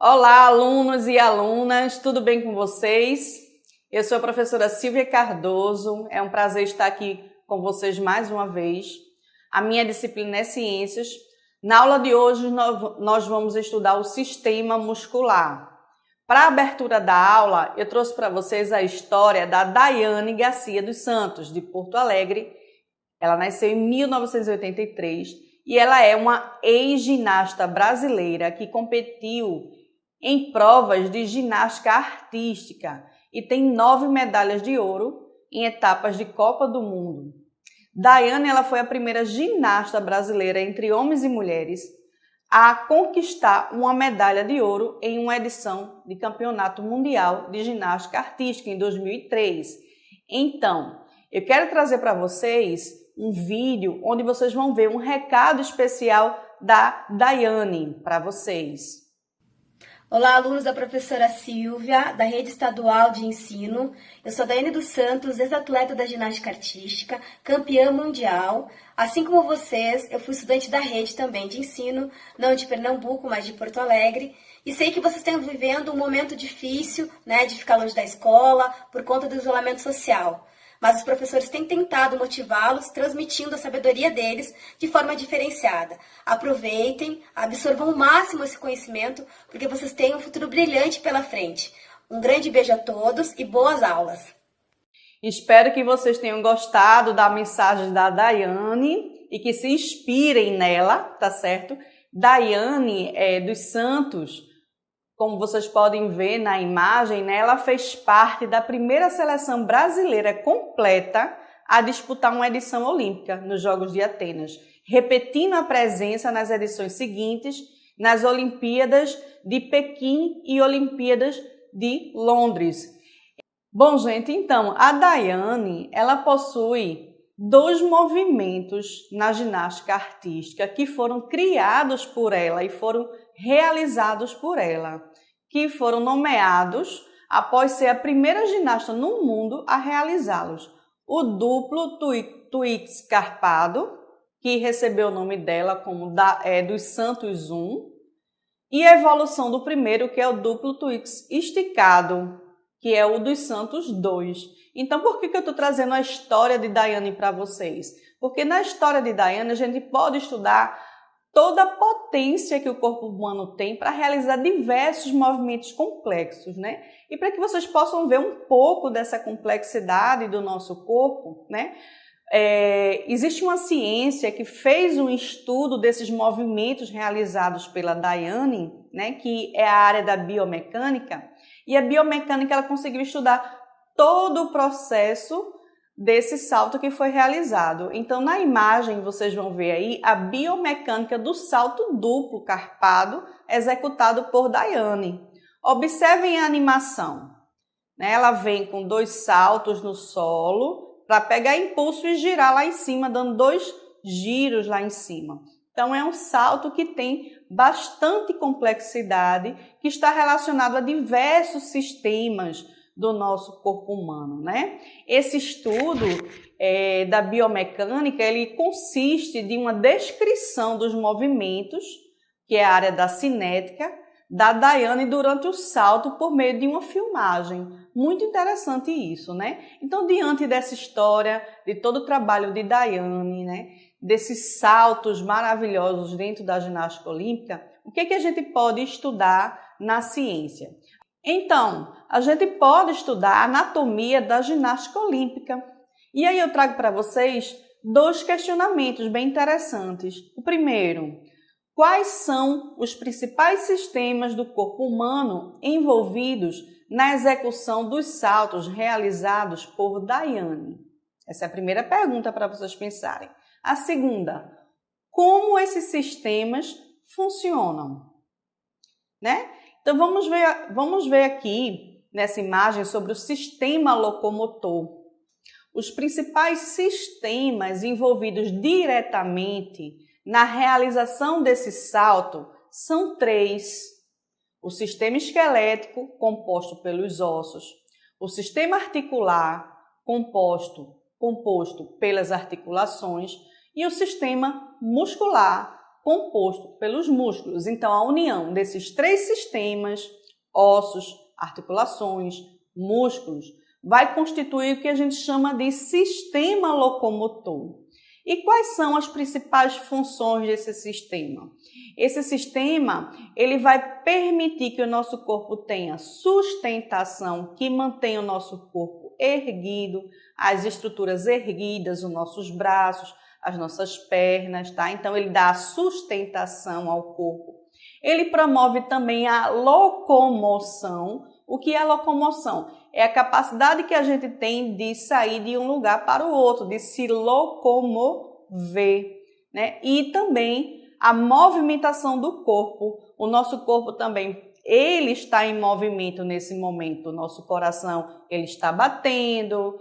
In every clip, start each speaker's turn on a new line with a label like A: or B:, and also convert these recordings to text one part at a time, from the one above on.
A: Olá, alunos e alunas, tudo bem com vocês? Eu sou a professora Silvia Cardoso, é um prazer estar aqui com vocês mais uma vez. A minha disciplina é Ciências. Na aula de hoje, nós vamos estudar o sistema muscular. Para a abertura da aula, eu trouxe para vocês a história da Daiane Garcia dos Santos, de Porto Alegre. Ela nasceu em 1983 e ela é uma ex-ginasta brasileira que competiu em provas de ginástica artística e tem 9 medalhas de ouro em etapas de Copa do Mundo. Daiane ela foi a primeira ginasta brasileira entre homens e mulheres a conquistar uma medalha de ouro em uma edição de Campeonato Mundial de Ginástica Artística em 2003. Então, eu quero trazer para vocês um vídeo onde vocês vão ver um recado especial da Daiane para vocês.
B: Olá, alunos da professora Silvia, da Rede Estadual de Ensino. Eu sou Daiane dos Santos, ex-atleta da ginástica artística, campeã mundial. Assim como vocês, eu fui estudante da rede também de ensino, não de Pernambuco, mas de Porto Alegre. E sei que vocês estão vivendo um momento difícil, né, de ficar longe da escola, por conta do isolamento social. Mas os professores têm tentado motivá-los, transmitindo a sabedoria deles de forma diferenciada. Aproveitem, absorvam o máximo esse conhecimento, porque vocês têm um futuro brilhante pela frente. Um grande beijo a todos e boas aulas!
A: Espero que vocês tenham gostado da mensagem da Daiane e que se inspirem nela, tá certo? Daiane dos Santos, como vocês podem ver na imagem, né, ela fez parte da primeira seleção brasileira completa a disputar uma edição olímpica nos Jogos de Atenas, repetindo a presença nas edições seguintes, nas Olimpíadas de Pequim e Olimpíadas de Londres. Bom, gente, então, a Daiane, ela possui 2 movimentos na ginástica artística que foram criados por ela e foram realizados por ela, que foram nomeados após ser a primeira ginasta no mundo a realizá-los. O duplo Twix carpado, que recebeu o nome dela como dos Santos 1, e a evolução do primeiro, que é o duplo Twix esticado, que é o dos Santos 2. Então, por que eu estou trazendo a história de Daiane para vocês? Porque na história de Daiane a gente pode estudar toda a potência que o corpo humano tem para realizar diversos movimentos complexos, né? E para que vocês possam ver um pouco dessa complexidade do nosso corpo, né? Existe uma ciência que fez um estudo desses movimentos realizados pela Daiane, né? Que é a área da biomecânica, e a biomecânica ela conseguiu estudar todo o processo desse salto que foi realizado. Então, na imagem, vocês vão ver aí a biomecânica do salto duplo carpado executado por Daiane. Observem a animação, né? Ela vem com 2 saltos no solo para pegar impulso e girar lá em cima, dando 2 giros lá em cima. Então, é um salto que tem bastante complexidade, que está relacionado a diversos sistemas do nosso corpo humano, né? Esse estudo da biomecânica, ele consiste de uma descrição dos movimentos, que é a área da cinética, da Daiane durante o salto por meio de uma filmagem. Muito interessante isso, né? Então, diante dessa história, de todo o trabalho de Daiane, né? Desses saltos maravilhosos dentro da ginástica olímpica, o que a gente pode estudar na ciência? Então, a gente pode estudar a anatomia da ginástica olímpica. E aí eu trago para vocês 2 questionamentos bem interessantes. O primeiro, quais são os principais sistemas do corpo humano envolvidos na execução dos saltos realizados por Daiane? Essa é a primeira pergunta para vocês pensarem. A segunda, como esses sistemas funcionam, né? Então, vamos ver aqui nessa imagem sobre o sistema locomotor. Os principais sistemas envolvidos diretamente na realização desse salto são 3. O sistema esquelético, composto pelos ossos, o sistema articular, composto pelas articulações, e o sistema muscular, composto pelos músculos. Então, a união desses três sistemas, ossos, articulações, músculos, vai constituir o que a gente chama de sistema locomotor. E quais são as principais funções desse sistema? Esse sistema, ele vai permitir que o nosso corpo tenha sustentação, que mantenha o nosso corpo erguido, as estruturas erguidas, os nossos braços, as nossas pernas, tá? Então, ele dá sustentação ao corpo. Ele promove também a locomoção. O que é locomoção? É a capacidade que a gente tem de sair de um lugar para o outro, de se locomover, né? E também a movimentação do corpo. O nosso corpo também, ele está em movimento nesse momento. O nosso coração, ele está batendo,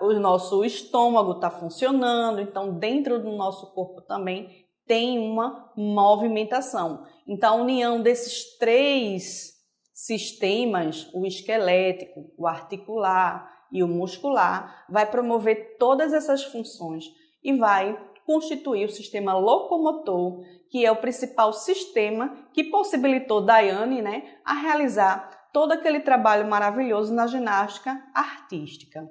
A: o nosso estômago está funcionando. Então, dentro do nosso corpo também tem uma movimentação. Então, a união desses três sistemas, o esquelético, o articular e o muscular, vai promover todas essas funções e vai constituir o sistema locomotor, que é o principal sistema que possibilitou Daiane, né, a realizar todo aquele trabalho maravilhoso na ginástica artística.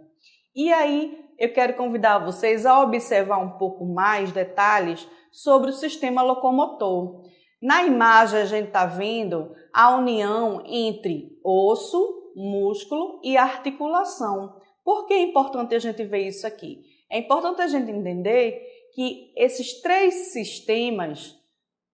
A: E aí, eu quero convidar vocês a observar um pouco mais detalhes sobre o sistema locomotor. Na imagem, a gente está vendo a união entre osso, músculo e articulação. Por que é importante a gente ver isso aqui? É importante a gente entender que esses três sistemas,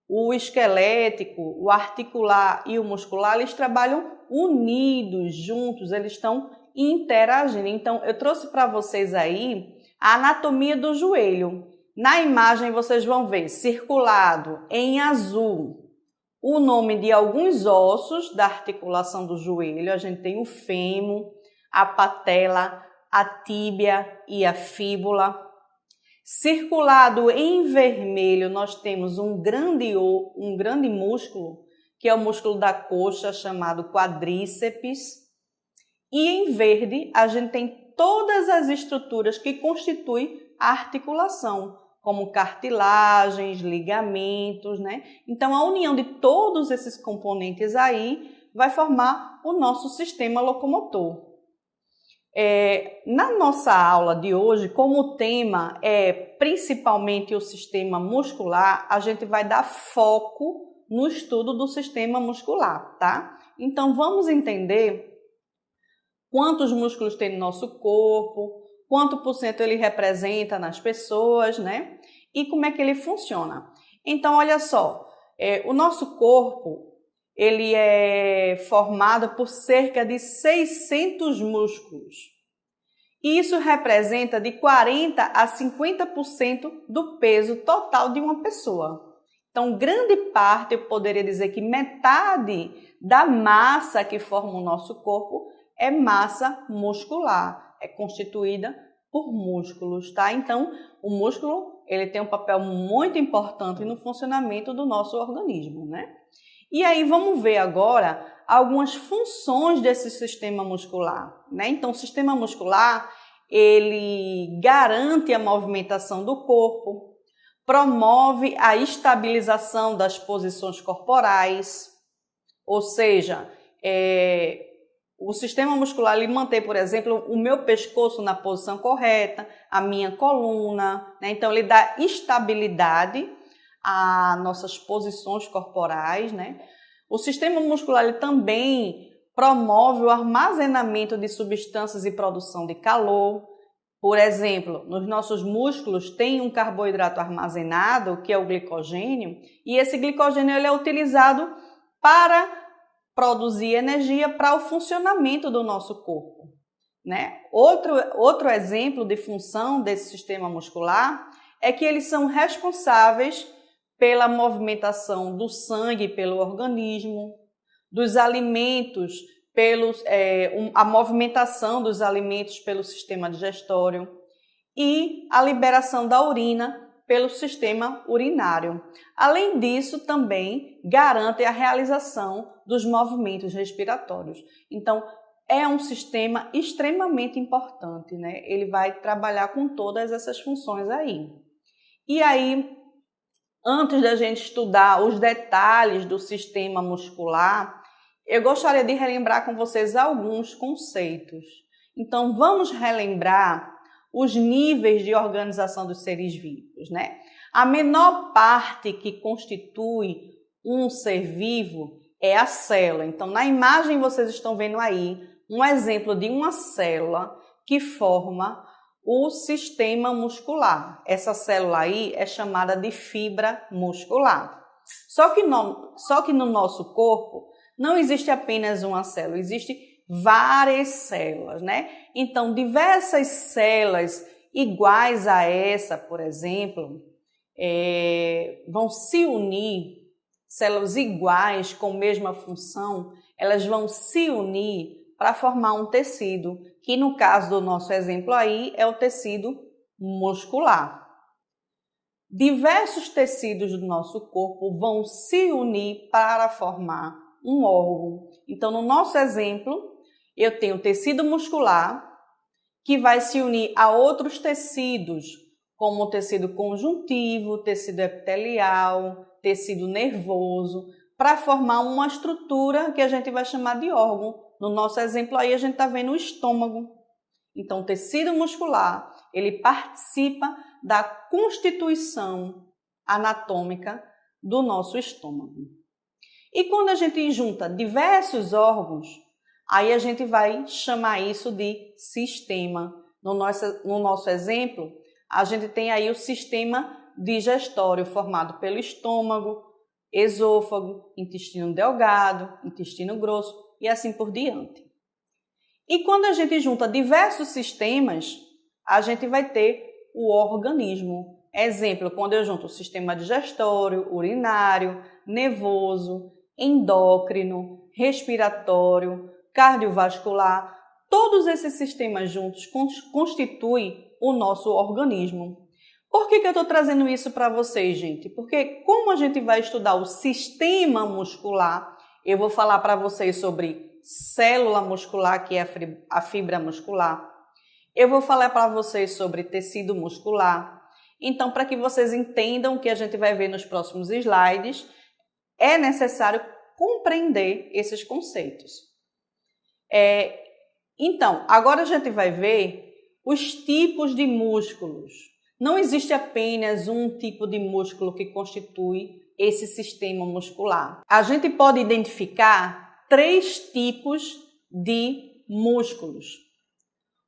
A: o esquelético, o articular e o muscular, eles trabalham unidos, juntos, eles estão interagindo. Então, eu trouxe para vocês aí a anatomia do joelho. Na imagem, vocês vão ver circulado em azul o nome de alguns ossos da articulação do joelho. A gente tem o fêmur, a patela, a tíbia e a fíbula. Circulado em vermelho, nós temos um grande músculo, que é o músculo da coxa, chamado quadríceps. E em verde, a gente tem todas as estruturas que constituem a articulação, como cartilagens, ligamentos, né? Então, a união de todos esses componentes aí vai formar o nosso sistema locomotor. Na nossa aula de hoje, como o tema é principalmente o sistema muscular, a gente vai dar foco no estudo do sistema muscular, tá? Então, vamos entender quantos músculos tem no nosso corpo, quanto por cento ele representa nas pessoas, né? E como é que ele funciona. Então, olha só, o nosso corpo, ele é formado por cerca de 600 músculos. E isso representa de 40% a 50% do peso total de uma pessoa. Então, grande parte, eu poderia dizer que metade da massa que forma o nosso corpo é massa muscular, é constituída por músculos, tá? Então, o músculo, ele tem um papel muito importante no funcionamento do nosso organismo, né? E aí, vamos ver agora algumas funções desse sistema muscular, né? Então, o sistema muscular, ele garante a movimentação do corpo, promove a estabilização das posições corporais, ou seja, o sistema muscular ele mantém, por exemplo, o meu pescoço na posição correta, a minha coluna, né? Então, ele dá estabilidade às nossas posições corporais, né? O sistema muscular ele também promove o armazenamento de substâncias e produção de calor. Por exemplo, nos nossos músculos tem um carboidrato armazenado, que é o glicogênio, e esse glicogênio ele é utilizado para produzir energia para o funcionamento do nosso corpo, né? Outro exemplo de função desse sistema muscular é que eles são responsáveis pela movimentação do sangue pelo organismo, dos alimentos, a movimentação dos alimentos pelo sistema digestório e a liberação da urina pelo sistema urinário. Além disso, também garante a realização dos movimentos respiratórios. Então, é um sistema extremamente importante, né? Ele vai trabalhar com todas essas funções aí. E aí, antes da gente estudar os detalhes do sistema muscular, eu gostaria de relembrar com vocês alguns conceitos. Então, vamos relembrar os níveis de organização dos seres vivos, né? A menor parte que constitui um ser vivo é a célula. Então, na imagem vocês estão vendo aí um exemplo de uma célula que forma o sistema muscular. Essa célula aí é chamada de fibra muscular. Só que no nosso corpo não existe apenas uma célula, existem várias células, né? Então, diversas células iguais a essa, por exemplo, vão se unir, células iguais com a mesma função, elas vão se unir para formar um tecido, que no caso do nosso exemplo aí é o tecido muscular. Diversos tecidos do nosso corpo vão se unir para formar um órgão. Então, no nosso exemplo, eu tenho o tecido muscular, que vai se unir a outros tecidos, como o tecido conjuntivo, tecido epitelial, tecido nervoso, para formar uma estrutura que a gente vai chamar de órgão. No nosso exemplo aí, a gente está vendo o estômago. Então, o tecido muscular, ele participa da constituição anatômica do nosso estômago. E quando a gente junta diversos órgãos, aí a gente vai chamar isso de sistema. No nosso exemplo, a gente tem aí o sistema digestório formado pelo estômago, esôfago, intestino delgado, intestino grosso e assim por diante. E quando a gente junta diversos sistemas, a gente vai ter o organismo. Exemplo, quando eu junto o sistema digestório, urinário, nervoso, endócrino, respiratório, cardiovascular, todos esses sistemas juntos constituem o nosso organismo. Por que eu estou trazendo isso para vocês, gente? Porque como a gente vai estudar o sistema muscular, eu vou falar para vocês sobre célula muscular, que é a fibra muscular. Eu vou falar para vocês sobre tecido muscular. Então, para que vocês entendam o que a gente vai ver nos próximos slides, é necessário compreender esses conceitos. Então, agora a gente vai ver os tipos de músculos. Não existe apenas um tipo de músculo que constitui esse sistema muscular. A gente pode identificar 3 tipos de músculos.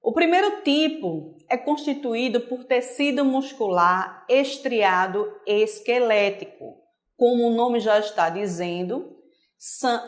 A: O primeiro tipo é constituído por tecido muscular estriado esquelético. Como o nome já está dizendo,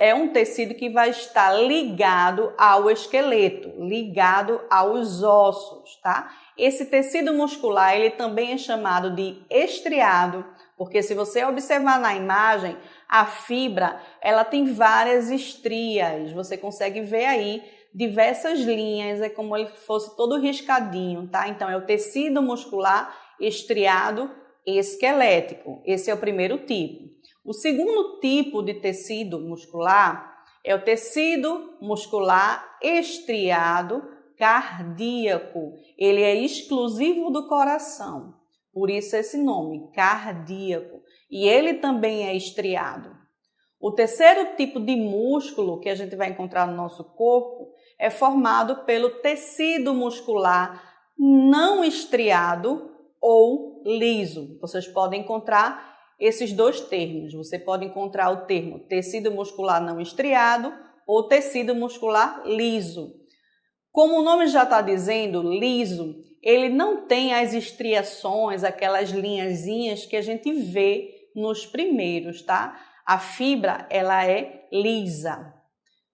A: é um tecido que vai estar ligado ao esqueleto, ligado aos ossos, tá? Esse tecido muscular, ele também é chamado de estriado, porque se você observar na imagem, a fibra, ela tem várias estrias. Você consegue ver aí diversas linhas, é como ele fosse todo riscadinho, tá? Então, é o tecido muscular estriado esquelético. Esse é o primeiro tipo. O segundo tipo de tecido muscular é o tecido muscular estriado cardíaco. Ele é exclusivo do coração, por isso esse nome, cardíaco. E ele também é estriado. O terceiro tipo de músculo que a gente vai encontrar no nosso corpo é formado pelo tecido muscular não estriado ou liso. Vocês podem encontrar esses 2 termos. Você pode encontrar o termo tecido muscular não estriado ou tecido muscular liso. Como o nome já está dizendo, liso, ele não tem as estriações, aquelas linhazinhas que a gente vê nos primeiros, tá? A fibra, ela é lisa,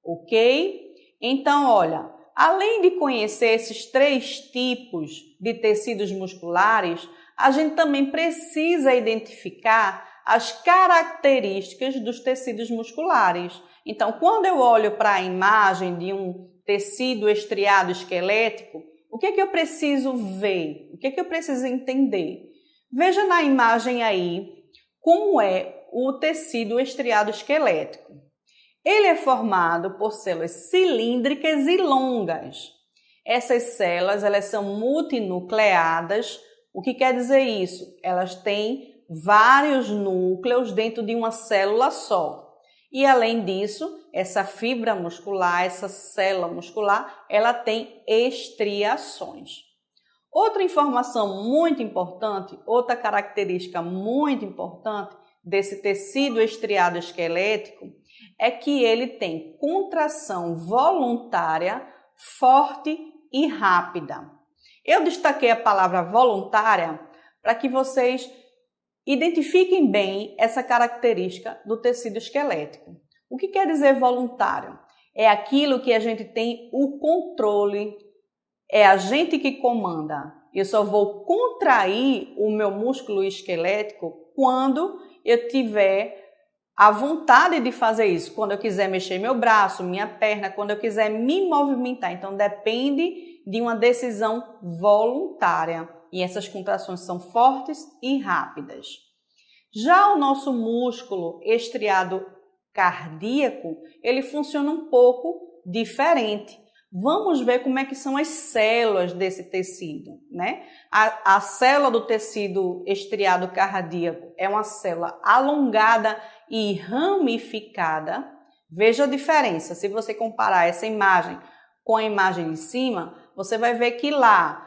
A: ok? Então, olha, além de conhecer esses 3 tipos de tecidos musculares, a gente também precisa identificar as características dos tecidos musculares. Então, quando eu olho para a imagem de um tecido estriado esquelético, o que é que eu preciso ver? O que é que eu preciso entender? Veja na imagem aí como é o tecido estriado esquelético. Ele é formado por células cilíndricas e longas. Essas células, elas são multinucleadas. O que quer dizer isso? Elas têm vários núcleos dentro de uma célula só. E além disso, essa fibra muscular, essa célula muscular, ela tem estriações. Outra informação muito importante, outra característica muito importante desse tecido estriado esquelético é que ele tem contração voluntária forte e rápida. Eu destaquei a palavra voluntária para que vocês identifiquem bem essa característica do tecido esquelético. O que quer dizer voluntário? É aquilo que a gente tem o controle, é a gente que comanda. Eu só vou contrair o meu músculo esquelético quando eu tiver a vontade de fazer isso. Quando eu quiser mexer meu braço, minha perna, quando eu quiser me movimentar. Então, depende de uma decisão voluntária. E essas contrações são fortes e rápidas. Já o nosso músculo estriado cardíaco, ele funciona um pouco diferente. Vamos ver como é que são as células desse tecido, né? A célula do tecido estriado cardíaco é uma célula alongada e ramificada. Veja a diferença. Se você comparar essa imagem com a imagem de cima, você vai ver que lá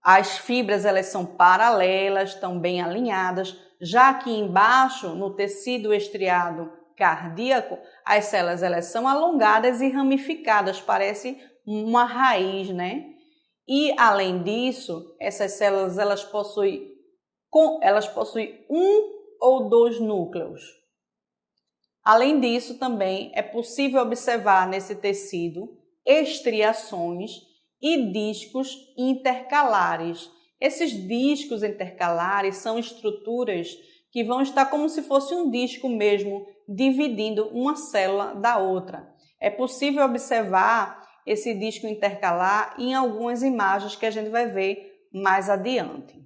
A: as fibras elas são paralelas, estão bem alinhadas. Já aqui embaixo, no tecido estriado cardíaco, as células elas são alongadas e ramificadas, parece uma raiz, né? E além disso, essas células elas possuem um ou dois núcleos. Além disso, também é possível observar nesse tecido estriações e discos intercalares. Esses discos intercalares são estruturas que vão estar como se fosse um disco mesmo, dividindo uma célula da outra. É possível observar esse disco intercalar em algumas imagens que a gente vai ver mais adiante.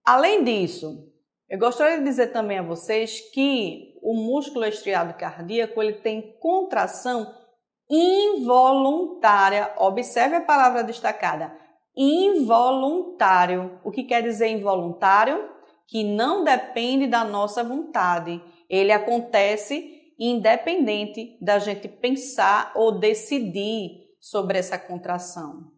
A: Além disso, eu gostaria de dizer também a vocês que o músculo estriado cardíaco ele tem contração involuntária. Observe a palavra destacada, involuntário. O que quer dizer involuntário? Que não depende da nossa vontade. Ele acontece independente da gente pensar ou decidir sobre essa contração,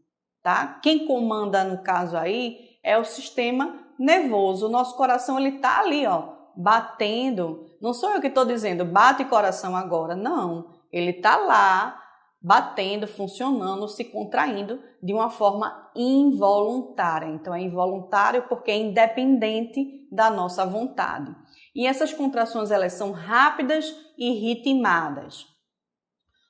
A: tá? Quem comanda no caso aí é o sistema nervoso. O nosso coração ele tá ali, ó, batendo. Não sou eu que estou dizendo, bate coração agora. Não, ele tá lá batendo, funcionando, se contraindo de uma forma involuntária. Então, é involuntário porque é independente da nossa vontade. E essas contrações, elas são rápidas e ritmadas.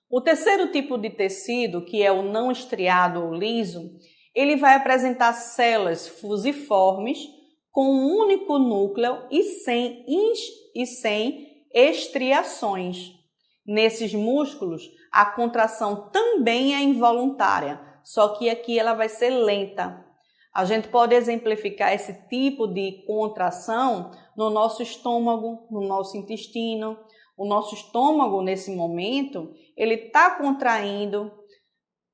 A: O terceiro tipo de tecido, que é o não estriado ou liso, ele vai apresentar células fusiformes com um único núcleo e sem estriações. Nesses músculos, a contração também é involuntária, só que aqui ela vai ser lenta. A gente pode exemplificar esse tipo de contração no nosso estômago, no nosso intestino. O nosso estômago, nesse momento, ele está contraindo,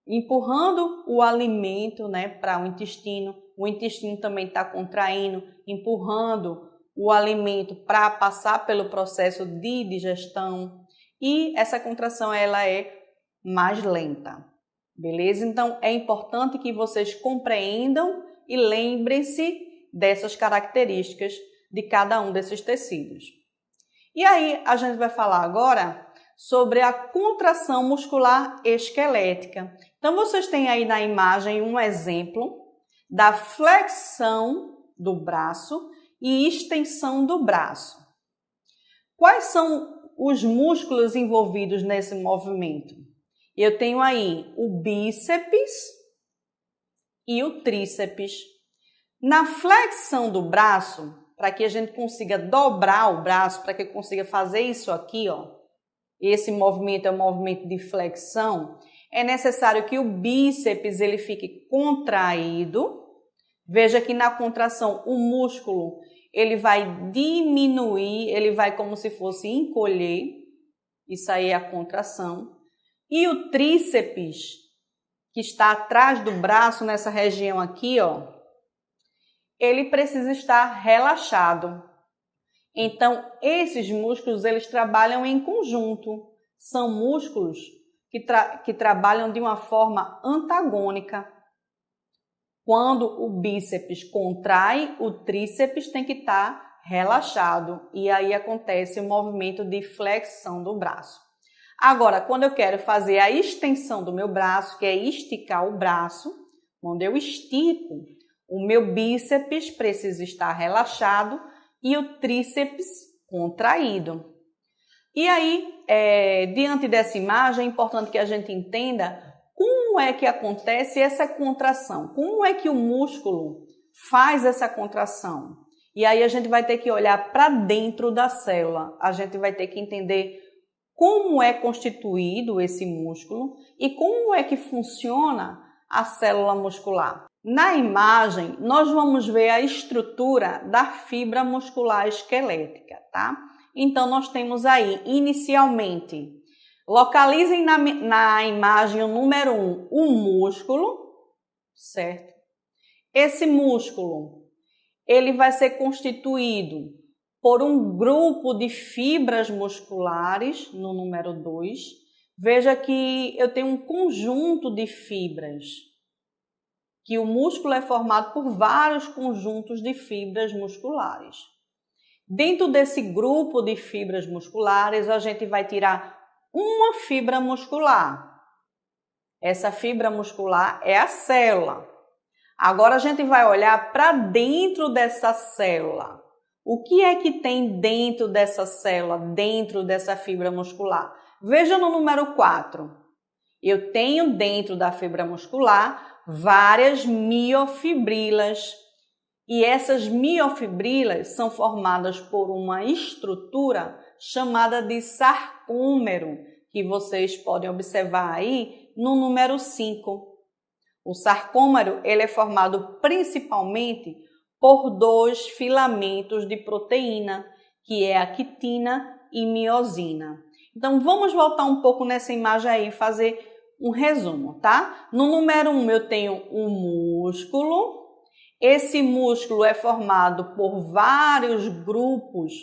A: empurrando o alimento, né, para o intestino. O intestino também está contraindo, empurrando o alimento para passar pelo processo de digestão. E essa contração ela é mais lenta, beleza? Então, é importante que vocês compreendam e lembrem-se dessas características de cada um desses tecidos. E aí, a gente vai falar agora sobre a contração muscular esquelética. Então, vocês têm aí na imagem um exemplo da flexão do braço e extensão do braço. Quais são os músculos envolvidos nesse movimento? Eu tenho aí o bíceps e o tríceps. Na flexão do braço, para que a gente consiga dobrar o braço, para que eu consiga fazer isso aqui, ó, esse movimento é um movimento de flexão, é necessário que o bíceps ele fique contraído. Veja que na contração o músculo ele vai diminuir, ele vai como se fosse encolher. Isso aí é a contração. E o tríceps, que está atrás do braço, nessa região aqui, ó, ele precisa estar relaxado. Então, esses músculos, eles trabalham em conjunto. São músculos que trabalham de uma forma antagônica. Quando o bíceps contrai, o tríceps tem que estar relaxado. E aí acontece o movimento de flexão do braço. Agora, quando eu quero fazer a extensão do meu braço, que é esticar o braço, quando eu estico, o meu bíceps precisa estar relaxado e o tríceps contraído. E aí, diante dessa imagem, é importante que a gente entenda como é que acontece essa contração, como é que o músculo faz essa contração. E aí a gente vai ter que olhar para dentro da célula, a gente vai ter que entender como é constituído esse músculo e como é que funciona a célula muscular. Na imagem, nós vamos ver a estrutura da fibra muscular esquelética, tá? Então, nós temos aí, inicialmente, localizem na imagem o número 1, o músculo, certo? Esse músculo, ele vai ser constituído por um grupo de fibras musculares, no número 2. Veja que eu tenho um conjunto de fibras, que o músculo é formado por vários conjuntos de fibras musculares. Dentro desse grupo de fibras musculares, a gente vai tirar uma fibra muscular. Essa fibra muscular é a célula. Agora a gente vai olhar para dentro dessa célula. O que é que tem dentro dessa célula, dentro dessa fibra muscular? Veja no número 4. Eu tenho dentro da fibra muscular várias miofibrilas. E essas miofibrilas são formadas por uma estrutura chamada de sarcômero, que vocês podem observar aí no número 5. O sarcômero ele é formado principalmente por 2 filamentos de proteína, que é a quitina e miosina. Então, vamos voltar um pouco nessa imagem aí e fazer um resumo, tá? No número 1, eu tenho um músculo. Esse músculo é formado por vários grupos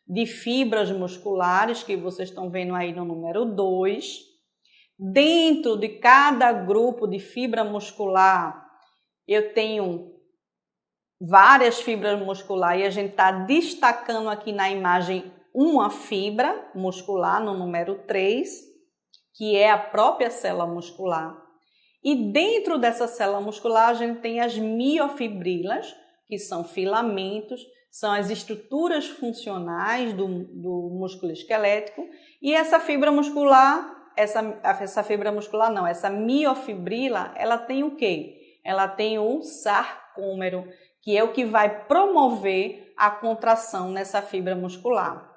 A: de fibras musculares, que vocês estão vendo aí no número 2. Dentro de cada grupo de fibra muscular, eu tenho várias fibras musculares e a gente está destacando aqui na imagem uma fibra muscular no número 3, que é a própria célula muscular. E dentro dessa célula muscular a gente tem as miofibrilas, que são filamentos, são as estruturas funcionais do músculo esquelético. E essa fibra muscular, essa miofibrila, ela tem o quê? Ela tem o sarcômero, que é o que vai promover a contração nessa fibra muscular.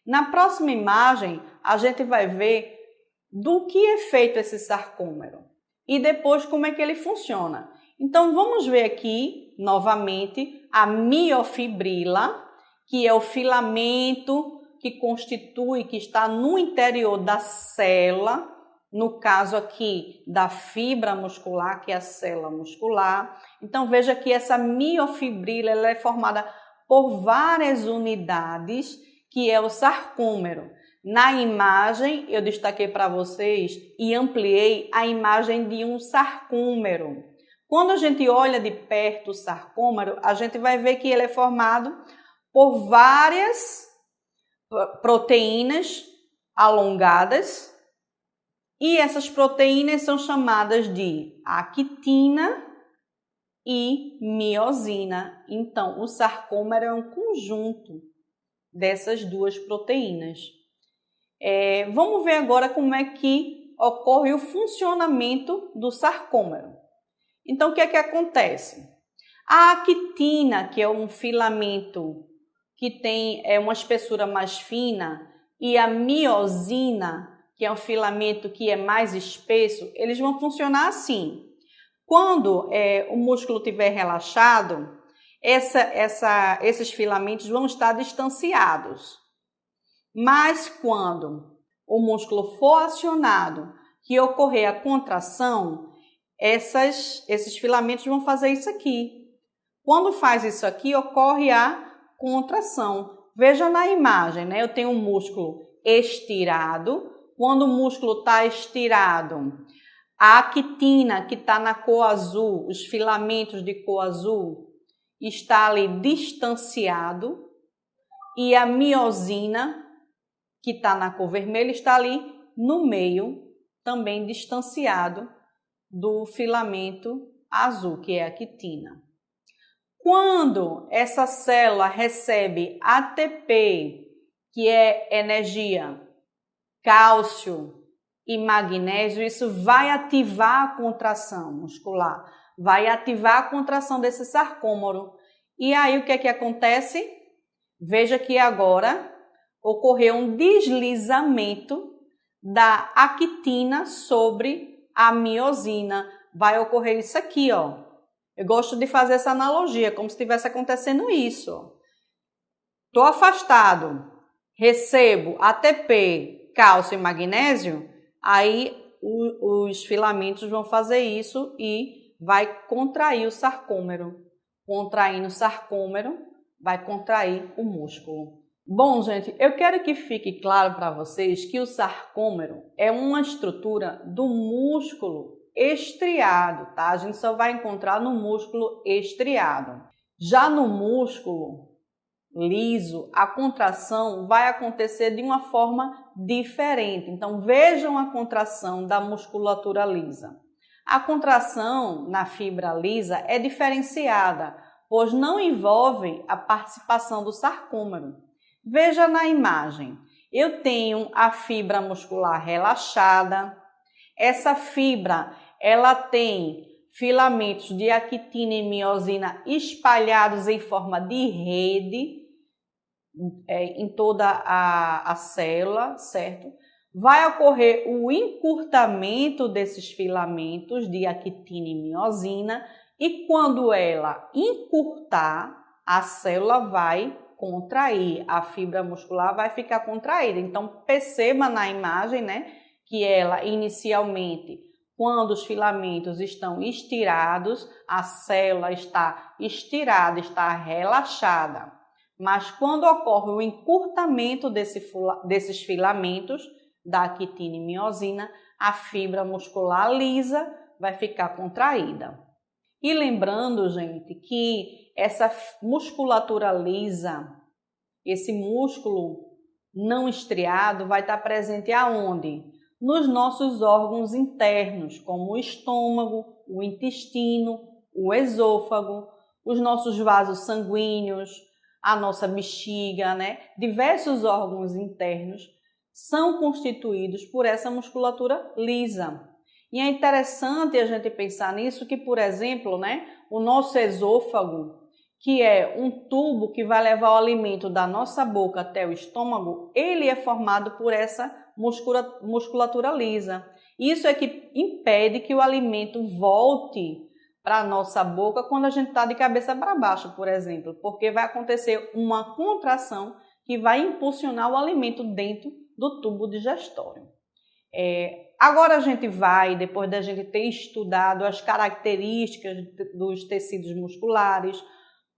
A: Na próxima imagem, a gente vai ver do que é feito esse sarcômero e depois como é que ele funciona. Então, vamos ver aqui, novamente, a miofibrila, que é o filamento que constitui, que está no interior da célula, no caso aqui da fibra muscular, que é a célula muscular. Então, veja que essa miofibrila ela é formada por várias unidades, que é o sarcômero. Na imagem, eu destaquei para vocês e ampliei a imagem de um sarcômero. Quando a gente olha de perto o sarcômero, a gente vai ver que ele é formado por várias proteínas alongadas e essas proteínas são chamadas de actina e miosina. Então, o sarcômero é um conjunto dessas duas proteínas. Vamos ver agora como é que ocorre o funcionamento do sarcômero. Então, o que é que acontece? A actina, que é um filamento que tem uma espessura mais fina, e a miosina, que é um filamento que é mais espesso, eles vão funcionar assim. Quando o músculo estiver relaxado, esses filamentos vão estar distanciados. Mas quando o músculo for acionado, que ocorrer a contração, esses filamentos vão fazer isso aqui. Quando faz isso aqui, ocorre a contração. Veja na imagem, né? Eu tenho um músculo estirado. Quando o músculo está estirado, a actina, que está na cor azul, os filamentos de cor azul, está ali distanciado. E a miosina, que está na cor vermelha, está ali no meio, também distanciado do filamento azul, que é a actina. Quando essa célula recebe ATP, que é energia, cálcio e magnésio, isso vai ativar a contração muscular, vai ativar a contração desse sarcômero. E aí o que é que acontece? Veja que agora ocorreu um deslizamento da actina sobre a miosina. Vai ocorrer isso aqui, ó. Eu gosto de fazer essa analogia, como se estivesse acontecendo isso. Estou afastado, recebo ATP, cálcio e magnésio, aí os filamentos vão fazer isso e vai contrair o sarcômero. Contraindo o sarcômero, vai contrair o músculo. Bom, gente, eu quero que fique claro para vocês que o sarcômero é uma estrutura do músculo estriado, tá? A gente só vai encontrar no músculo estriado. Já no músculo liso, a contração vai acontecer de uma forma diferente. Então, vejam a contração da musculatura lisa. A contração na fibra lisa é diferenciada, pois não envolve a participação do sarcômero. Veja na imagem, eu tenho a fibra muscular relaxada. Essa fibra, ela tem filamentos de actina e miosina espalhados em forma de rede em toda a célula, certo? Vai ocorrer o encurtamento desses filamentos de actina e miosina e quando ela encurtar, a célula vai contrair, a fibra muscular vai ficar contraída. Então, perceba na imagem, né, que ela inicialmente, quando os filamentos estão estirados, a célula está estirada, está relaxada. Mas quando ocorre o encurtamento desses filamentos da actina e miosina, a fibra muscular lisa vai ficar contraída. E lembrando, gente, que essa musculatura lisa, esse músculo não estriado vai estar presente aonde? Nos nossos órgãos internos, como o estômago, o intestino, o esôfago, os nossos vasos sanguíneos, a nossa bexiga, né? Diversos órgãos internos são constituídos por essa musculatura lisa. E é interessante a gente pensar nisso que, por exemplo, né, o nosso esôfago, que é um tubo que vai levar o alimento da nossa boca até o estômago, ele é formado por essa musculatura lisa. Isso é que impede que o alimento volte para a nossa boca quando a gente está de cabeça para baixo, por exemplo, porque vai acontecer uma contração que vai impulsionar o alimento dentro do tubo digestório. Agora a gente vai, depois da gente ter estudado as características dos tecidos musculares,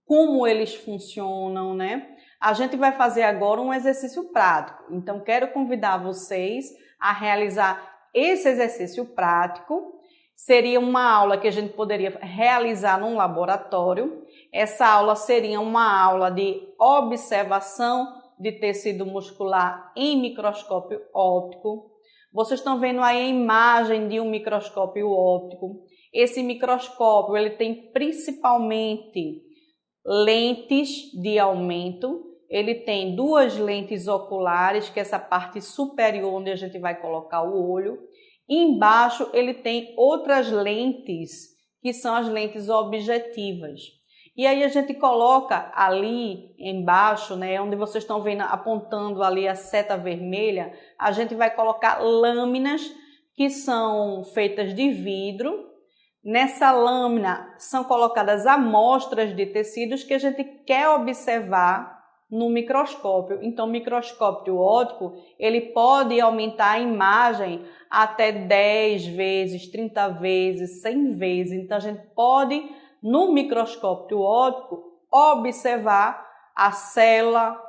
A: como eles funcionam, né? A gente vai fazer agora um exercício prático. Então, quero convidar vocês a realizar esse exercício prático. Seria uma aula que a gente poderia realizar num laboratório. Essa aula seria uma aula de observação de tecido muscular em microscópio óptico. Vocês estão vendo aí a imagem de um microscópio óptico. Esse microscópio ele tem principalmente lentes de aumento. Ele tem duas lentes oculares, que é essa parte superior onde a gente vai colocar o olho. E embaixo ele tem outras lentes, que são as lentes objetivas. E aí a gente coloca ali embaixo, né, onde vocês estão vendo apontando ali a seta vermelha, a gente vai colocar lâminas que são feitas de vidro. Nessa lâmina são colocadas amostras de tecidos que a gente quer observar no microscópio. Então, o microscópio óptico, ele pode aumentar a imagem até 10 vezes, 30 vezes, 100 vezes. Então, a gente pode no microscópio óptico, observar a célula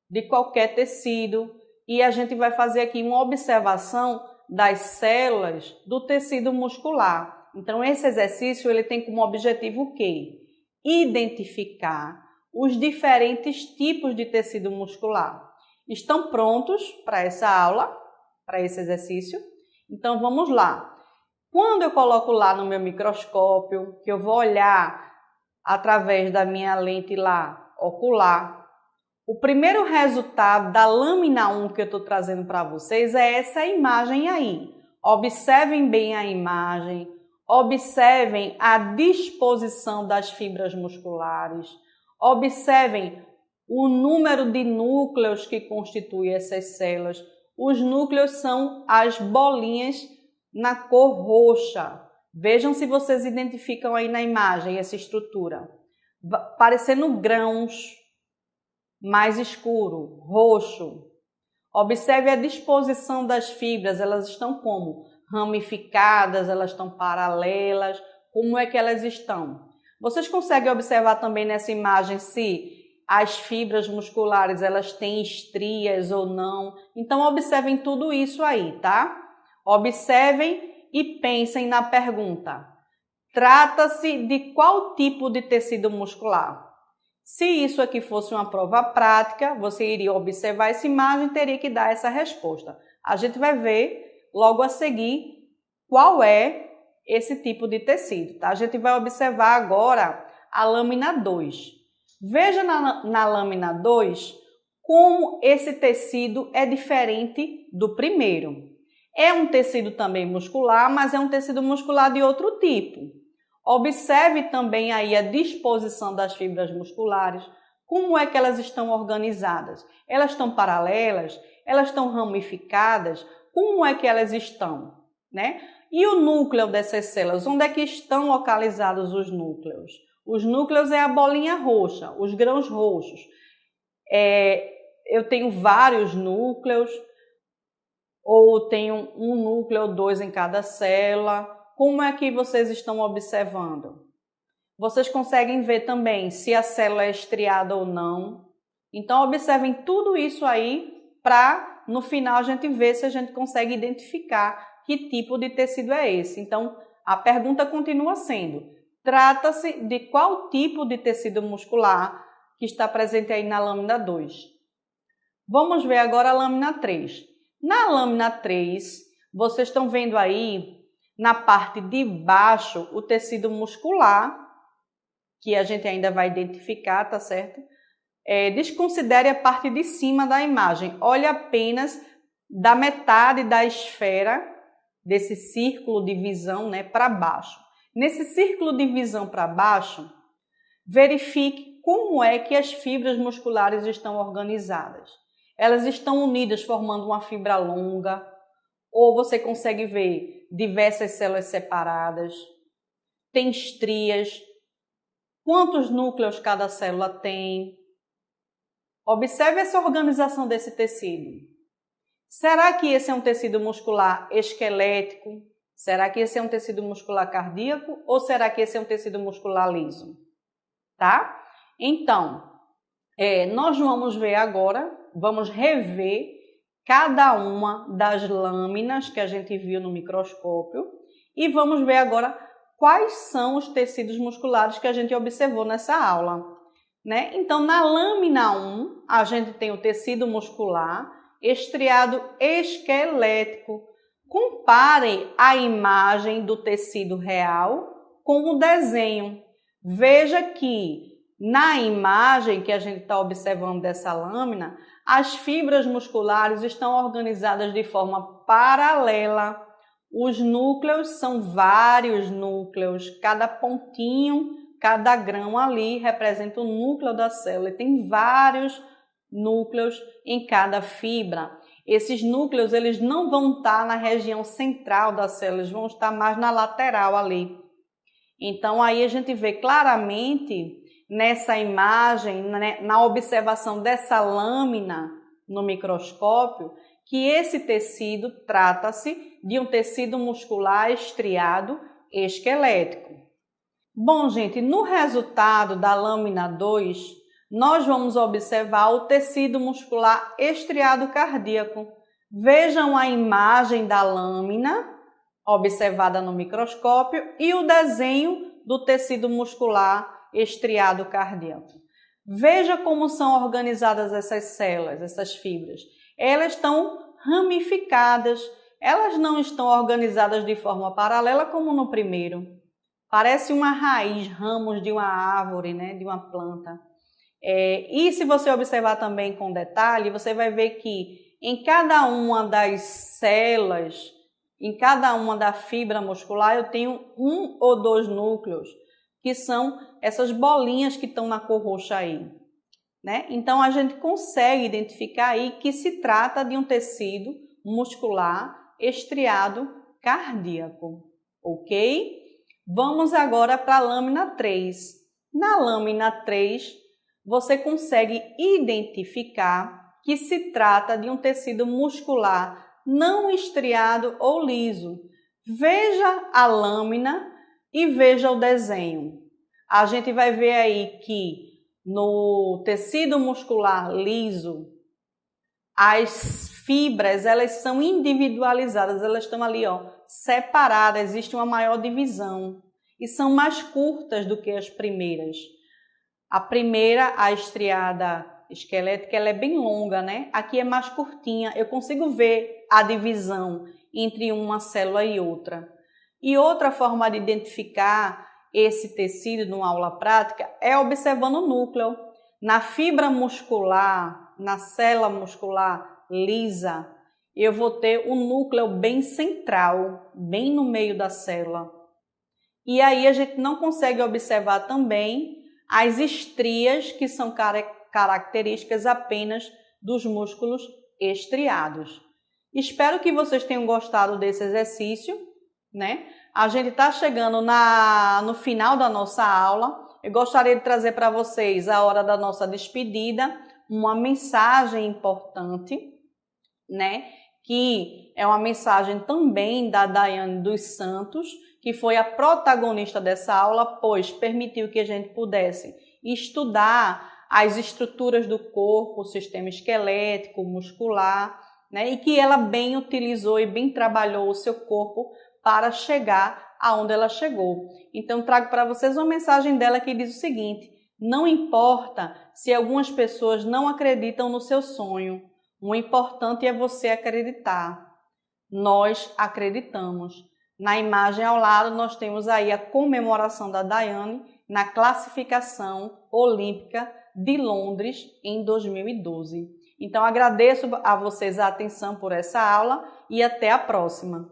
A: de qualquer tecido e a gente vai fazer aqui uma observação das células do tecido muscular. Então, esse exercício ele tem como objetivo o quê? Identificar os diferentes tipos de tecido muscular. Estão prontos para essa aula, para esse exercício? Então, vamos lá. Quando eu coloco lá no meu microscópio, que eu vou olhar através da minha lente lá ocular, o primeiro resultado da lâmina 1 que eu estou trazendo para vocês é essa imagem aí. Observem bem a imagem, observem a disposição das fibras musculares, observem o número de núcleos que constituem essas células. Os núcleos são as bolinhas na cor roxa. Vejam se vocês identificam aí na imagem essa estrutura. Parecendo grãos, mais escuro, roxo. Observe a disposição das fibras, elas estão como? Ramificadas, elas estão paralelas, como é que elas estão? Vocês conseguem observar também nessa imagem se as fibras musculares elas têm estrias ou não? Então observem tudo isso aí, tá? Observem e pensem na pergunta. Trata-se de qual tipo de tecido muscular? Se isso aqui fosse uma prova prática, você iria observar essa imagem e teria que dar essa resposta. A gente vai ver logo a seguir qual é esse tipo de tecido, tá? A gente vai observar agora a lâmina 2. Veja na lâmina 2 como esse tecido é diferente do primeiro. É um tecido também muscular, mas é um tecido muscular de outro tipo. Observe também aí a disposição das fibras musculares, como é que elas estão organizadas. Elas estão paralelas? Elas estão ramificadas? Como é que elas estão, né? E o núcleo dessas células, onde é que estão localizados os núcleos? Os núcleos é a bolinha roxa, os grãos roxos. Eu tenho vários núcleos, ou tenho um núcleo ou dois em cada célula. Como é que vocês estão observando? Vocês conseguem ver também se a célula é estriada ou não. Então, observem tudo isso aí para, no final, a gente ver se a gente consegue identificar que tipo de tecido é esse. Então, a pergunta continua sendo: trata-se de qual tipo de tecido muscular que está presente aí na lâmina 2? Vamos ver agora a lâmina 3. Na lâmina 3, vocês estão vendo aí na parte de baixo o tecido muscular, que a gente ainda vai identificar, tá certo? Desconsidere a parte de cima da imagem. Olhe apenas da metade da esfera, desse círculo de visão, né, para baixo. Nesse círculo de visão para baixo, verifique como é que as fibras musculares estão organizadas. Elas estão unidas formando uma fibra longa, ou você consegue ver diversas células separadas, tem estrias, quantos núcleos cada célula tem. Observe essa organização desse tecido. Será que esse é um tecido muscular esquelético? Será que esse é um tecido muscular cardíaco? Ou será que esse é um tecido muscular liso? Tá? Então, nós vamos ver agora, vamos rever cada uma das lâminas que a gente viu no microscópio e vamos ver agora quais são os tecidos musculares que a gente observou nessa aula, né? Então, na lâmina 1, a gente tem o tecido muscular estriado esquelético. Compare a imagem do tecido real com o desenho. Veja que na imagem que a gente está observando dessa lâmina, as fibras musculares estão organizadas de forma paralela. Os núcleos são vários núcleos. Cada pontinho, cada grão ali representa o núcleo da célula. E tem vários núcleos em cada fibra. Esses núcleos eles não vão estar na região central da célula, eles vão estar mais na lateral ali. Então, aí a gente vê claramente nessa imagem, na observação dessa lâmina no microscópio, que esse tecido trata-se de um tecido muscular estriado esquelético. Bom, gente, no resultado da lâmina 2, nós vamos observar o tecido muscular estriado cardíaco. Vejam a imagem da lâmina observada no microscópio e o desenho do tecido muscular estriado cardíaco. Veja como são organizadas essas células, essas fibras. Elas estão ramificadas, elas não estão organizadas de forma paralela como no primeiro. Parece uma raiz, ramos de uma árvore, né, de uma planta. E se você observar também com detalhe, você vai ver que em cada uma das células, em cada uma da fibra muscular, eu tenho 1 ou 2 núcleos, que são essas bolinhas que estão na cor roxa aí, né? Então, a gente consegue identificar aí que se trata de um tecido muscular estriado cardíaco, ok? Vamos agora para a lâmina 3. Na lâmina 3, você consegue identificar que se trata de um tecido muscular não estriado ou liso. Veja a lâmina e veja o desenho. A gente vai ver aí que no tecido muscular liso, as fibras, elas são individualizadas, elas estão ali, ó, separadas, existe uma maior divisão e são mais curtas do que as primeiras. A primeira, a estriada esquelética, ela é bem longa, né? Aqui é mais curtinha, eu consigo ver a divisão entre uma célula e outra. E outra forma de identificar esse tecido numa aula prática é observando o núcleo. Na fibra muscular, na célula muscular lisa, eu vou ter um núcleo bem central, bem no meio da célula. E aí a gente não consegue observar também as estrias, que são características apenas dos músculos estriados. Espero que vocês tenham gostado desse exercício, né? A gente está chegando no final da nossa aula. Eu gostaria de trazer para vocês, a hora da nossa despedida, uma mensagem importante, né? Que é uma mensagem também da Daiane dos Santos, que foi a protagonista dessa aula, pois permitiu que a gente pudesse estudar as estruturas do corpo, o sistema esquelético, muscular, né? E que ela bem utilizou e bem trabalhou o seu corpo para chegar aonde ela chegou. Então, trago para vocês uma mensagem dela que diz o seguinte: não importa se algumas pessoas não acreditam no seu sonho, o importante é você acreditar. Nós acreditamos. Na imagem ao lado, nós temos aí a comemoração da Daiane na classificação olímpica de Londres em 2012. Então, agradeço a vocês a atenção por essa aula e até a próxima.